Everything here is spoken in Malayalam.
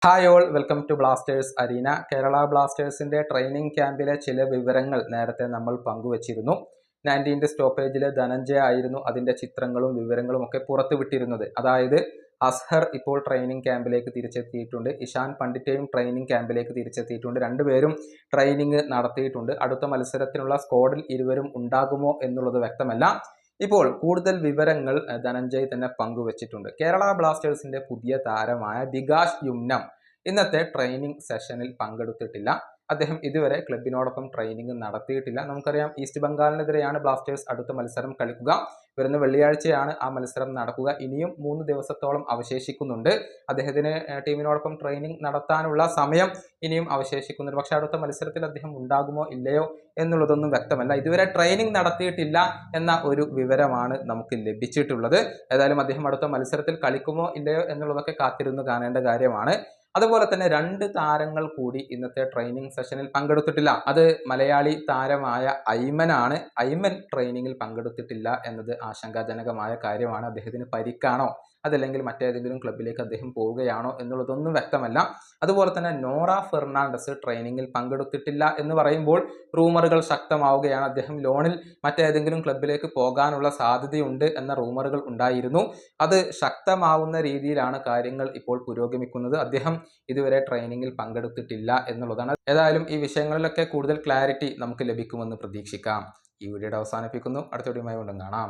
Hi all, welcome to Blasters Arena. Kerala ബ്ലാസ്റ്റേഴ്സിന്റെ ട്രെയിനിങ് ക്യാമ്പിലെ ചില വിവരങ്ങൾ നേരത്തെ നമ്മൾ പങ്കുവച്ചിരുന്നു. 19th സ്റ്റോപ്പേജിലെ ധനഞ്ജയ ആയിരുന്നു അതിന്റെ ചിത്രങ്ങളും വിവരങ്ങളും ഒക്കെ പുറത്തുവിട്ടിരുന്നത്. അതായത് അസ്ഹർ ഇപ്പോൾ ട്രെയിനിങ് ക്യാമ്പിലേക്ക് തിരിച്ചെത്തിയിട്ടുണ്ട്. ഇഷാൻ പണ്ഡിറ്റയും ട്രെയിനിങ് ക്യാമ്പിലേക്ക് തിരിച്ചെത്തിയിട്ടുണ്ട്. രണ്ടുപേരും ട്രെയിനിങ് നടത്തിയിട്ടുണ്ട്. അടുത്ത മത്സരത്തിനുള്ള സ്ക്വാഡിൽ ഇരുവരും ഉണ്ടാകുമോ എന്നുള്ളത് വ്യക്തമല്ല. ഇപ്പോൾ കൂടുതൽ വിവരങ്ങൾ ധനഞ്ജയ് തന്നെ പങ്കുവച്ചിട്ടുണ്ട്. കേരള ബ്ലാസ്റ്റേഴ്സിന്റെ പുതിയ താരമായ വികാസ് യുമ്നം ഇന്നത്തെ ട്രെയിനിങ് സെഷനിൽ പങ്കെടുത്തിട്ടില്ല. അദ്ദേഹം ഇതുവരെ ക്ലബിനോടൊപ്പം ട്രെയിനിങ് നടത്തിയിട്ടില്ല. നമുക്കറിയാം, ഈസ്റ്റ് ബംഗാളിനെതിരെയാണ് ബ്ലാസ്റ്റേഴ്സ് അടുത്ത മത്സരം കളിക്കുക. വരുന്ന വെള്ളിയാഴ്ചയാണ് ആ മത്സരം നടക്കുക. ഇനിയും 3 ദിവസത്തോളം അവശേഷിക്കുന്നുണ്ട്. അദ്ദേഹത്തിന് ടീമിനോടൊപ്പം ട്രെയിനിങ് നടത്താനുള്ള സമയം ഇനിയും അവശേഷിക്കുന്നുണ്ട്. പക്ഷെ അടുത്ത മത്സരത്തിൽ അദ്ദേഹം ഉണ്ടാകുമോ ഇല്ലയോ എന്നുള്ളതൊന്നും വ്യക്തമല്ല. ഇതുവരെ ട്രെയിനിങ് നടത്തിയിട്ടില്ല എന്ന ഒരു വിവരമാണ് നമുക്ക് ലഭിച്ചിട്ടുള്ളത്. ഏതായാലും അദ്ദേഹം അടുത്ത മത്സരത്തിൽ കളിക്കുമോ ഇല്ലയോ എന്നുള്ളതൊക്കെ കാത്തിരുന്ന് കാണേണ്ട കാര്യമാണ്. അതുപോലെ തന്നെ 2 താരങ്ങൾ കൂടി ഇന്നത്തെ ട്രെയിനിങ് സെഷനിൽ പങ്കെടുത്തിട്ടില്ല. അത് മലയാളി താരമായ ഐമനാണ്. ഐമൻ ട്രെയിനിങ്ങിൽ പങ്കെടുത്തിട്ടില്ല എന്നത് ആശങ്കാജനകമായ കാര്യമാണ്. അദ്ദേഹത്തിന് പരിക്കാണോ അതല്ലെങ്കിൽ മറ്റേതെങ്കിലും ക്ലബിലേക്ക് അദ്ദേഹം പോവുകയാണോ എന്നുള്ളതൊന്നും വ്യക്തമല്ല. അതുപോലെ തന്നെ നോറ ഫെർണാണ്ടസ് ട്രെയിനിങ്ങിൽ പങ്കെടുത്തിട്ടില്ല എന്ന് പറയുമ്പോൾ റൂമറുകൾ ശക്തമാവുകയാണ്. അദ്ദേഹം ലോണിൽ മറ്റേതെങ്കിലും ക്ലബിലേക്ക് പോകാനുള്ള സാധ്യതയുണ്ട് എന്ന റൂമറുകൾ ഉണ്ടായിരുന്നു. അത് ശക്തമാവുന്ന രീതിയിലാണ് കാര്യങ്ങൾ ഇപ്പോൾ പുരോഗമിക്കുന്നത്. അദ്ദേഹം ഇതുവരെ ട്രെയിനിങ്ങിൽ പങ്കെടുത്തിട്ടില്ല എന്നുള്ളതാണ്. ഏതായാലും ഈ വിഷയങ്ങളിലൊക്കെ കൂടുതൽ ക്ലാരിറ്റി നമുക്ക് ലഭിക്കുമെന്ന് പ്രതീക്ഷിക്കാം. ഈ വീഡിയോ അവസാനിപ്പിക്കുന്നു. അടുത്ത വീഡിയോയുമായി വീണ്ടും കാണാം.